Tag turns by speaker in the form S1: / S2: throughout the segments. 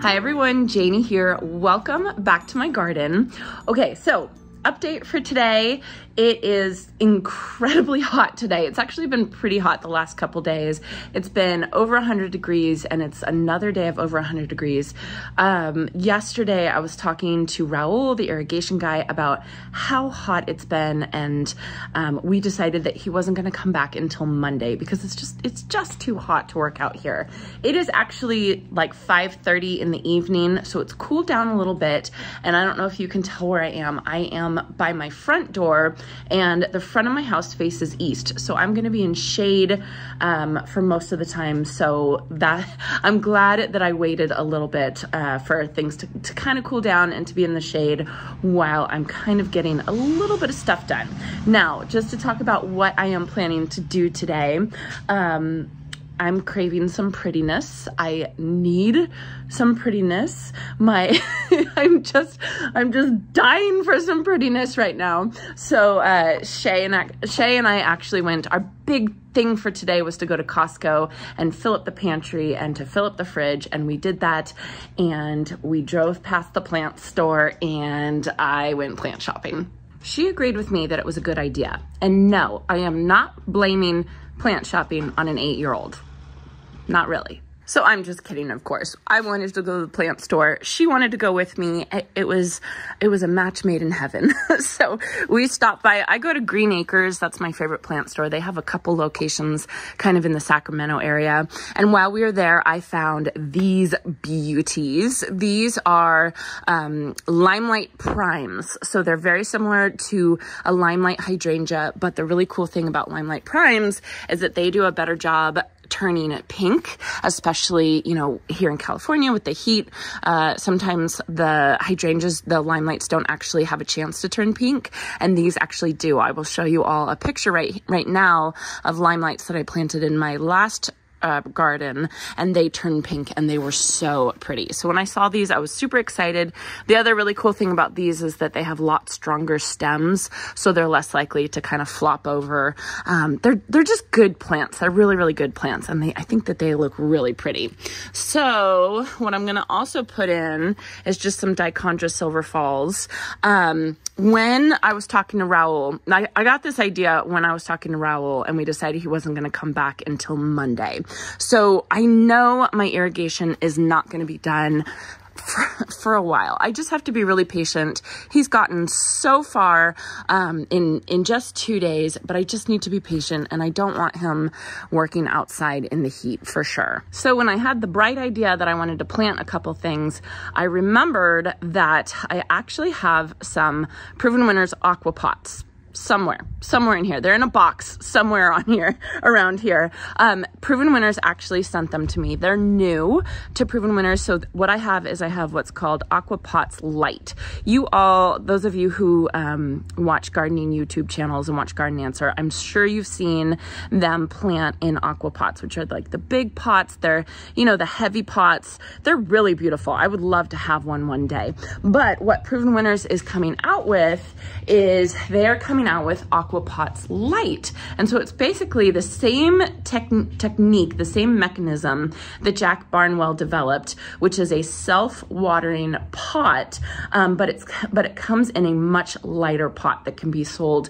S1: Hi everyone, Janie here. Welcome back to my garden. Okay, so update for today. It is incredibly hot today. It's actually been pretty hot the last couple days. It's been over 100 degrees and it's another day of over 100 degrees. Yesterday I was talking to Raul, the irrigation guy, about how hot it's been, and we decided that he wasn't gonna come back until Monday because it's just too hot to work out here. It is actually like 5:30 in the evening, so it's cooled down a little bit, and I don't know if you can tell where I am. I am by my front door, and the front of my house faces east, so I'm gonna be in shade for most of the time. So that I'm glad that I waited a little bit for things to kind of cool down and to be in the shade while I'm kind of getting a little bit of stuff done. Now, just to talk about what I am planning to do today, I'm craving some prettiness. I need some prettiness. I'm just dying for some prettiness right now. So Shay and I actually went. Our big thing for today was to go to Costco and fill up the pantry and to fill up the fridge, and we did that. And we drove past the plant store and I went plant shopping. She agreed with me that it was a good idea. And no, I am not blaming plant shopping on an 8-year-old. Not really. So I'm just kidding, of course. I wanted to go to the plant store. She wanted to go with me. It was a match made in heaven. So we stopped by. I go to Green Acres. That's my favorite plant store. They have a couple locations kind of in the Sacramento area. And while we were there, I found these beauties. These are Limelight Primes. So they're very similar to a Limelight hydrangea, but the really cool thing about Limelight Primes is that they do a better job turning it pink, especially, you know, here in California with the heat. Sometimes the hydrangeas, the limelights, don't actually have a chance to turn pink, and these actually do. I will show you all a picture right now of limelights that I planted in my last garden, and they turned pink and they were so pretty. So when I saw these, I was super excited. The other really cool thing about these is that they have lots stronger stems, so they're less likely to kind of flop over. They're just good plants. They're really, really good plants, and I think that they look really pretty. So what I'm gonna also put in is just some Dichondra Silver Falls. When I was talking to Raul, I got this idea when I was talking to Raul, and we decided he wasn't going to come back until Monday. So I know my irrigation is not going to be done for a while. I just have to be really patient. He's gotten so far in just 2 days, but I just need to be patient, and I don't want him working outside in the heat for sure. So when I had the bright idea that I wanted to plant a couple things, I remembered that I actually have some Proven Winners AquaPots somewhere in here. They're in a box somewhere on here, around here. Proven Winners actually sent them to me. They're new to Proven Winners. So what I have is I have what's called AquaPots Lite. You all, those of you who watch gardening YouTube channels and watch Garden Answer, I'm sure you've seen them plant in AquaPots, which are like the big pots. They're, you know, the heavy pots. They're really beautiful. I would love to have one day. But what Proven Winners is coming out with is they're coming out with AquaPots Lite. And so it's basically the same technique, the same mechanism that Jack Barnwell developed, which is a self-watering pot, but it comes in a much lighter pot that can be sold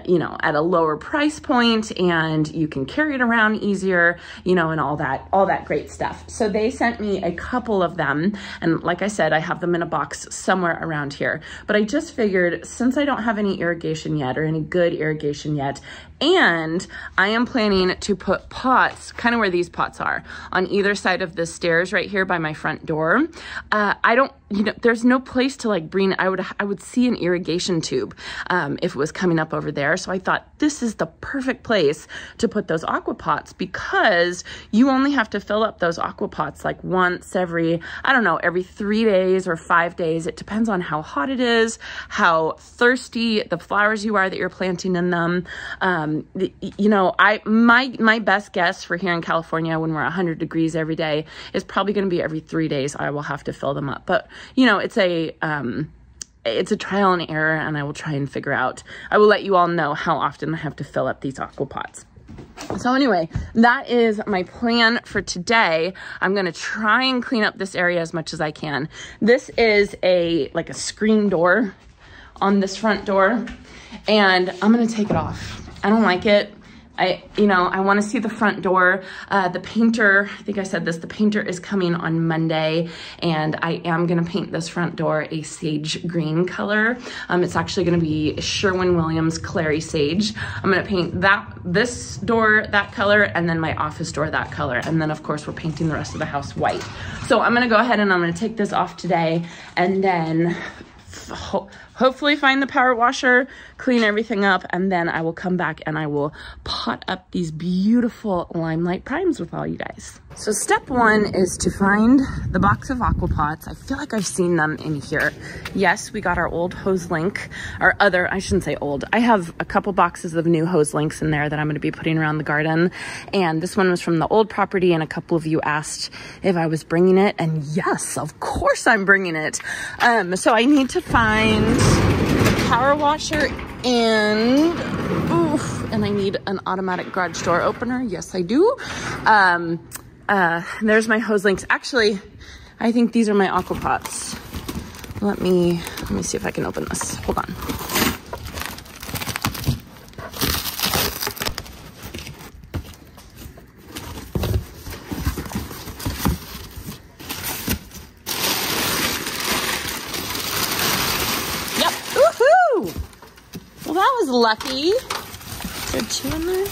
S1: you know, at a lower price point, and you can carry it around easier, you know, and all that great stuff. So they sent me a couple of them, and like I said, I have them in a box somewhere around here. But I just figured, since I don't have any irrigation yet, or any good irrigation yet, and I am planning to put pots, kind of where these pots are, on either side of the stairs right here by my front door. I don't, you know, there's no place to like bring, I would see an irrigation tube if it was coming up over there. So I thought this is the perfect place to put those AquaPots, because you only have to fill up those AquaPots like once every, I don't know, every 3 days or 5 days. It depends on how hot it is, how thirsty the flowers you are that you're planting in them. You know, my best guess for here in California when we're 100 degrees every day is probably going to be every 3 days I will have to fill them up. But, you know, it's a trial and error, and I will try and figure out. I will let you all know how often I have to fill up these AquaPots. So anyway, that is my plan for today. I'm gonna try and clean up this area as much as I can. This is like a screen door on this front door, and I'm gonna take it off. I don't like it. I want to see the front door. The painter, I think I said this, the painter is coming on Monday, and I am going to paint this front door a sage green color. It's actually going to be Sherwin-Williams Clary Sage. I'm going to paint this door that color, and then my office door that color. And then of course we're painting the rest of the house white. So I'm going to go ahead and I'm going to take this off today, and then hopefully find the power washer, clean everything up, and then I will come back and I will pot up these beautiful limelight primes with all you guys. So step one is to find the box of AquaPots. I feel like I've seen them in here. Yes, we got our old hose link, or other, I shouldn't say old. I have a couple boxes of new hose links in there that I'm going to be putting around the garden. And this one was from the old property, and a couple of you asked if I was bringing it. And yes, of course I'm bringing it. So I need to find the power washer and I need an automatic garage door opener. Yes, I do. There's my hose links. Actually, I think these are my AquaPots. Let me see if I can open this. Hold on. Yep. Woohoo! Well, that was lucky. Is there 2 in there?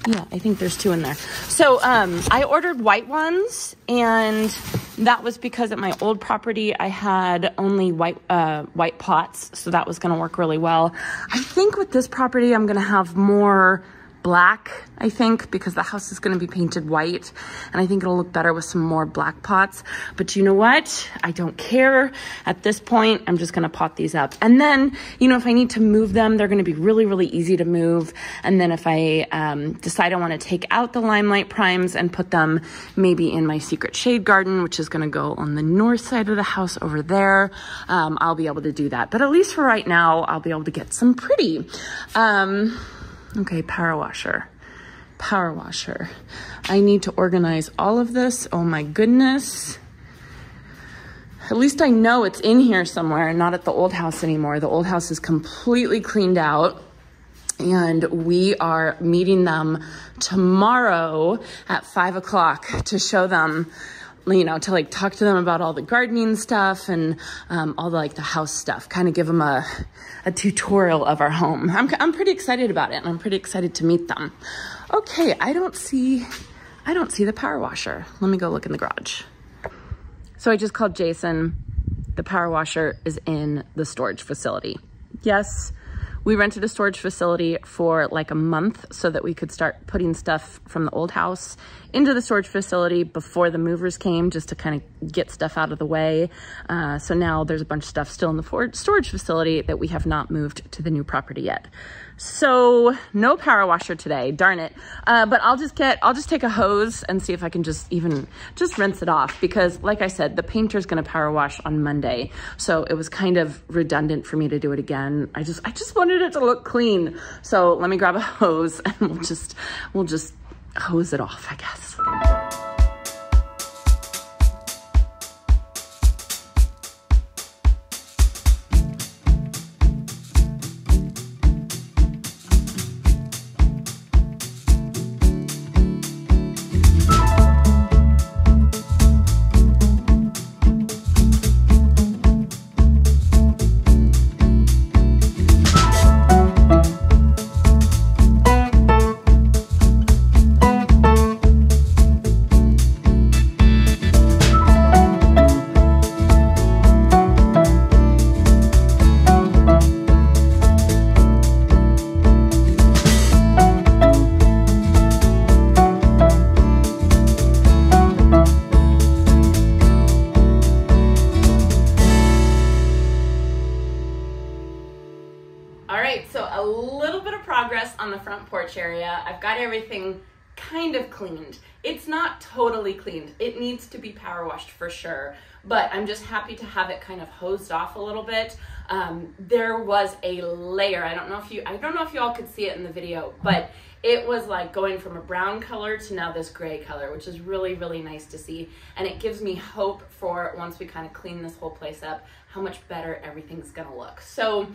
S1: Yeah, I think there's 2 in there. So I ordered white ones, and that was because at my old property I had only white pots, so that was going to work really well. I think with this property I'm going to have more black, I think, because the house is going to be painted white, and I think it'll look better with some more black pots. But you know what? I don't care. At this point, I'm just going to pot these up. And then, if I need to move them, they're going to be really, really easy to move. And then if I decide I want to take out the limelight primes and put them maybe in my secret shade garden, which is going to go on the north side of the house over there, I'll be able to do that. But at least for right now, I'll be able to get some pretty. Okay, power washer. I need to organize all of this. Oh my goodness. At least I know it's in here somewhere, not at the old house anymore. The old house is completely cleaned out, and we are meeting them tomorrow at 5 o'clock to show them, to like talk to them about all the gardening stuff and all the house stuff, kind of give them a tutorial of our home. I'm pretty excited about it, and I'm pretty excited to meet them. Okay, I don't see the power washer. Let me go look in the garage. So I just called Jason. The power washer is in the storage facility. Yes, we rented a storage facility for like a month so that we could start putting stuff from the old house into the storage facility before the movers came, just to kind of get stuff out of the way. So now there's a bunch of stuff still in the storage facility that we have not moved to the new property yet. So no power washer today, darn it. But I'll just take a hose and see if I can just rinse it off, because like I said, the painter's gonna power wash on Monday. So it was kind of redundant for me to do it again. I just wanted it to look clean. So let me grab a hose and we'll just hose it off, I guess. On the front porch area. I've got everything kind of cleaned. It's not totally cleaned. It needs to be power washed for sure, but I'm just happy to have it kind of hosed off a little bit. There was a layer. I don't know if you all could see it in the video, but it was like going from a brown color to now this gray color, which is really, really nice to see. And it gives me hope for once we kind of clean this whole place up, how much better everything's gonna look. So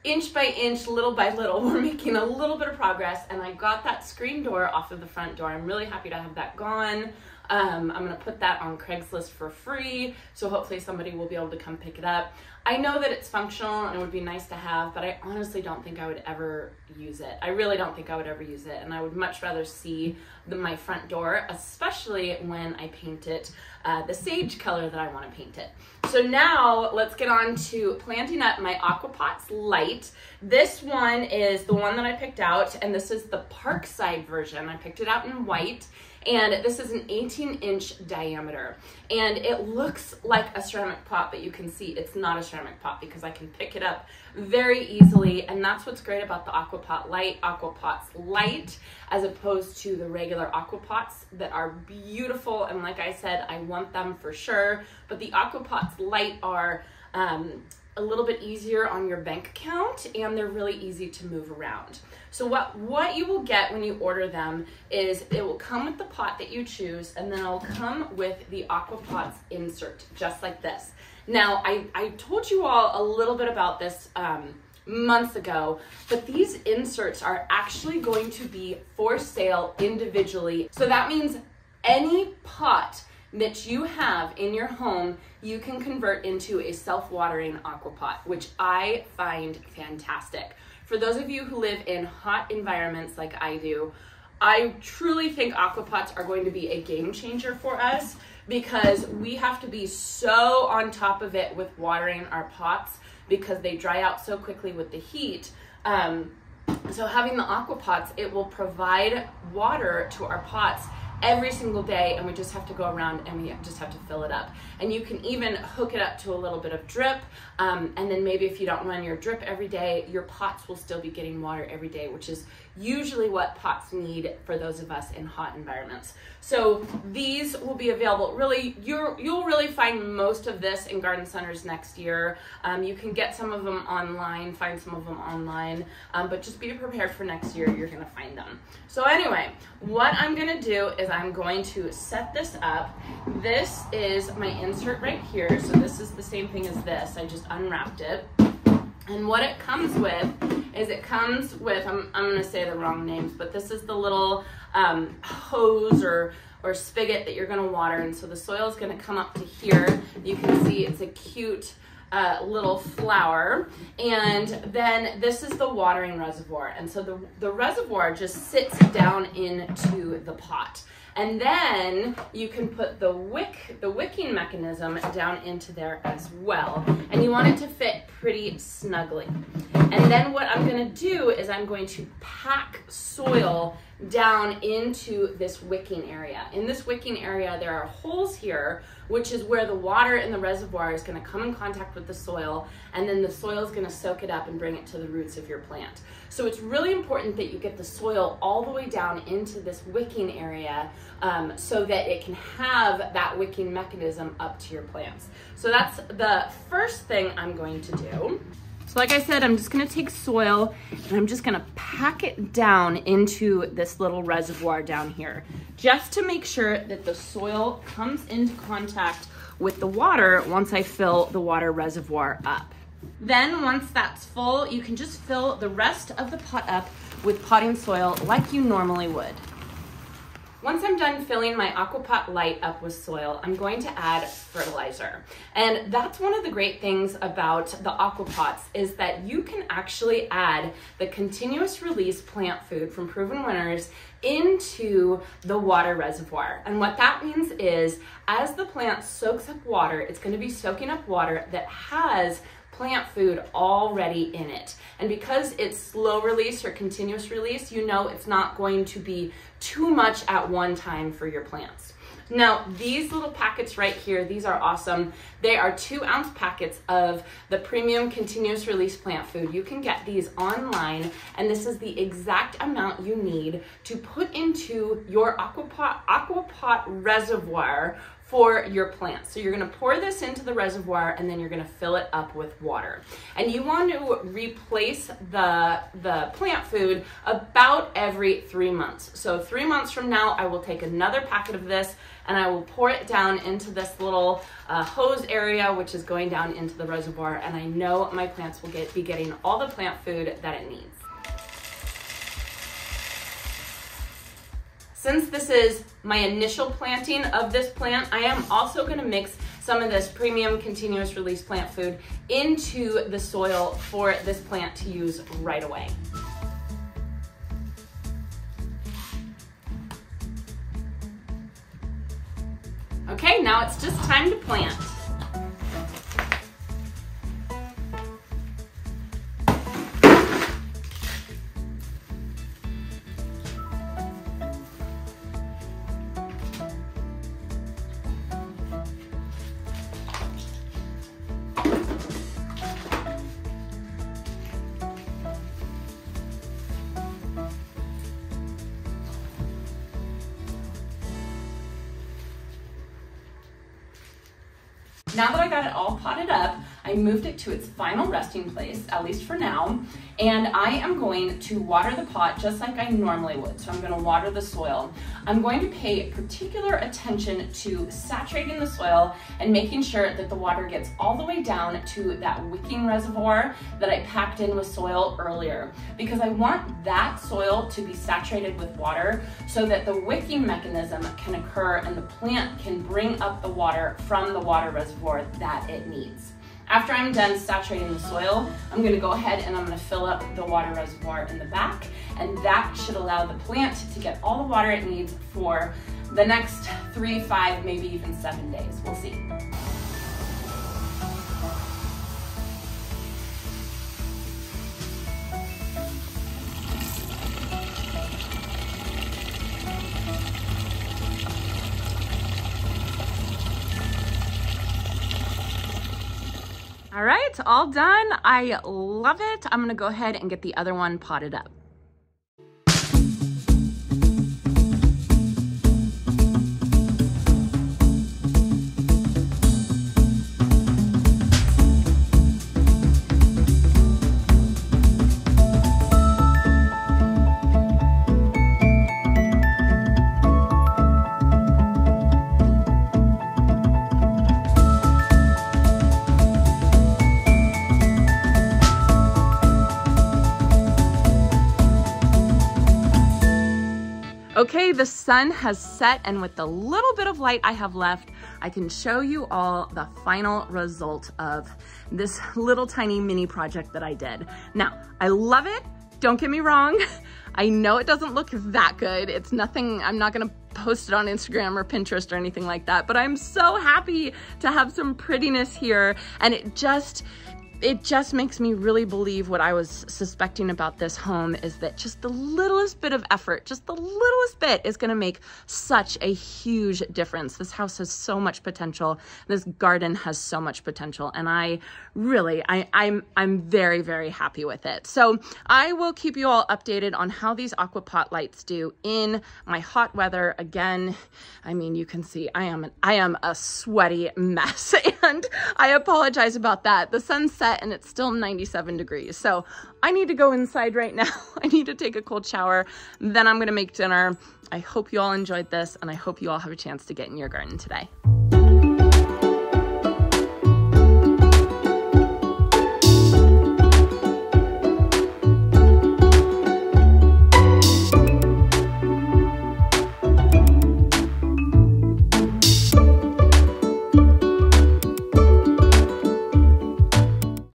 S1: inch by inch, little by little, we're making a little bit of progress, and I got that screen door off of the front door. I'm really happy to have that gone. I'm gonna put that on Craigslist for free, so hopefully somebody will be able to come pick it up. I know that it's functional and it would be nice to have, but I honestly don't think I would ever use it. I really don't think I would ever use it, and I would much rather see my front door, especially when I paint it the sage color that I want to paint it. So now let's get on to planting up my AquaPots Lite. This one is the one that I picked out, and this is the Parkside version. I picked it out in white, and this is an 18-inch diameter, and it looks like a ceramic pot, but you can see it's not a ceramic pot because I can pick it up very easily. And that's what's great about the AquaPots Lite, as opposed to the regular AquaPots that are beautiful, and like I said, I want them for sure, but the AquaPots Lite are a little bit easier on your bank account, and they're really easy to move around. So what you will get when you order them is it will come with the pot that you choose, and then it'll come with the AquaPots insert, just like this. Now, I told you all a little bit about this months ago, but these inserts are actually going to be for sale individually. So that means any pot that you have in your home, you can convert into a self-watering aquapot, which I find fantastic. For those of you who live in hot environments like I do, I truly think aquapots are going to be a game changer for us, because we have to be so on top of it with watering our pots because they dry out so quickly with the heat. So having the aquapots, it will provide water to our pots every single day, and we just have to go around and we just have to fill it up. And you can even hook it up to a little bit of drip, and then maybe if you don't run your drip every day, your pots will still be getting water every day, which is usually what pots need for those of us in hot environments. So these will be available. Really, you'll really find most of this in garden centers next year. You can get some of them online, find some of them online, but just be prepared for next year, you're gonna find them. So anyway, what I'm gonna do is I'm going to set this up. This is my insert right here. So this is the same thing as this. I just unwrapped it. And what it comes with is it comes with, I'm gonna say the wrong names, but this is the little hose or spigot that you're gonna water. And so the soil is gonna come up to here. You can see it's a cute little flower. And then this is the watering reservoir. And so the reservoir just sits down into the pot. And then you can put the wicking mechanism down into there as well. And you want it to fit pretty snugly. And then what I'm gonna do is I'm going to pack soil down into this wicking area. In this wicking area, there are holes here, which is where the water in the reservoir is gonna come in contact with the soil, and then the soil is gonna soak it up and bring it to the roots of your plant. So it's really important that you get the soil all the way down into this wicking area so that it can have that wicking mechanism up to your plants. So that's the first thing I'm going to do. So like I said, I'm just gonna take soil and I'm just gonna pack it down into this little reservoir down here, just to make sure that the soil comes into contact with the water once I fill the water reservoir up. Then once that's full, you can just fill the rest of the pot up with potting soil like you normally would. Once I'm done filling my AquaPot Lite up with soil, I'm going to add fertilizer. And that's one of the great things about the AquaPots, is that you can actually add the continuous release plant food from Proven Winners into the water reservoir. And what that means is, as the plant soaks up water, it's going to be soaking up water that has plant food already in it. And because it's slow release or continuous release, you know it's not going to be too much at one time for your plants. Now, these little packets right here, these are awesome. They are 2-ounce packets of the premium continuous release plant food. You can get these online, and this is the exact amount you need to put into your AquaPot reservoir for your plants. So you're gonna pour this into the reservoir and then you're gonna fill it up with water. And you want to replace the plant food about every 3 months. So 3 months from now, I will take another packet of this and I will pour it down into this little hose area, which is going down into the reservoir. And I know my plants will be getting all the plant food that it needs. Since this is my initial planting of this plant, I am also gonna mix some of this premium continuous release plant food into the soil for this plant to use right away. Okay, now it's just time to plant. Now that I got it all potted up, I moved it to its final resting place, at least for now, and I am going to water the pot just like I normally would. So I'm going to water the soil. I'm going to pay particular attention to saturating the soil and making sure that the water gets all the way down to that wicking reservoir that I packed in with soil earlier, because I want that soil to be saturated with water so that the wicking mechanism can occur and the plant can bring up the water from the water reservoir that it needs. After I'm done saturating the soil, I'm gonna go ahead and I'm gonna fill up the water reservoir in the back, and that should allow the plant to get all the water it needs for the next 3, 5, maybe even 7 days. We'll see. All right, all done. I love it. I'm gonna go ahead and get the other one potted up. Okay, the sun has set, and with the little bit of light I have left, I can show you all the final result of this little tiny mini project that I did. Now, I love it. Don't get me wrong. I know it doesn't look that good. It's nothing, I'm not gonna post it on Instagram or Pinterest or anything like that, but I'm so happy to have some prettiness here, and it just makes me really believe what I was suspecting about this home, is that just the littlest bit of effort, just the littlest bit, is gonna make such a huge difference. This house has so much potential. This garden has so much potential, and I'm very, very happy with it. So I will keep you all updated on how these AquaPot lights do in my hot weather. Again, I mean, you can see I am a sweaty mess, and I apologize about that. The sun set and it's still 97 degrees. So I need to go inside right now. I need to take a cold shower. Then I'm gonna make dinner. I hope you all enjoyed this, and I hope you all have a chance to get in your garden today.